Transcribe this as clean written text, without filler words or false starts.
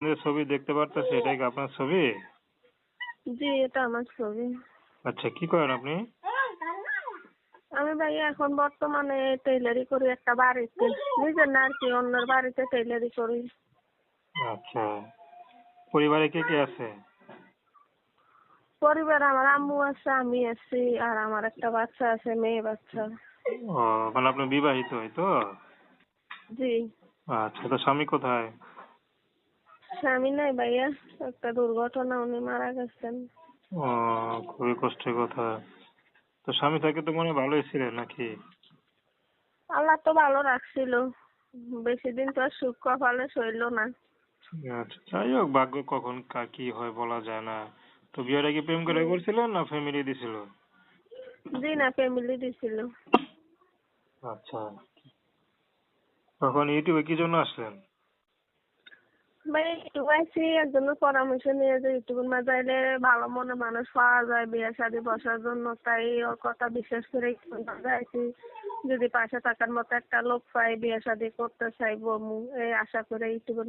যে ছবি দেখতে পারতেছি এটা কি আপনার ছবি? জি, এটা আমার ছবি। আচ্ছা, কি করেন আপনি? আমি ভাইয়া এখন বর্তমানে টেইলারি করি একটা বাড়িতে। নিজের না আরকি, অন্যের বাড়িতে টেইলারি করি। আচ্ছা, পরিবারে কে কে আছে? পরিবারে আমার আম্মু আছে, আমি আছি, আর আমার একটা বাচ্চা আছে, মেয়ে বাচ্চা। ও, মানে আপনি বিবাহিত, এই তো? জি। আচ্ছা, তো স্বামী কোথায়? স্বামী নাই ভাইয়া, একটা দুর্ঘটনা, উনি মারা গেছেন। ও, খুবই কষ্টের কথা। তো স্বামী থাকে তো মনে হয় ভালোই ছিলেন নাকি? আল্লাহ তো ভালো রাখছিল, বেশি দিন তো আর সুখ কপালে সইল না। আচ্ছা, যাই হোক, ভাগ্য কখন কার কি হয় বলা যায় না। তো বিয়েটা কি প্রেম করে করছিলেন না ফ্যামিলি দিছিল? জি না, ফ্যামিলি দিছিল। আচ্ছা, তখন ইউটিউবে কি জন্য আসলেন? ভাই ইউটিউবে আইছি একজনের পরামর্শ নিয়ে, যে ইউটিউবের মাঝে আইলে ভালো মনে মানুষ পাওয়া যায় বিয়ে শাদী বসার জন্য, তাই ওর কথা বিশ্বাস করে ইউটিউবের মাঝে আইছি। যদি পাশে থাকার মতো একটা লোক পাই, বিয়ে শাদী করতে চাইবো, এই আশা করে ইউটিউবের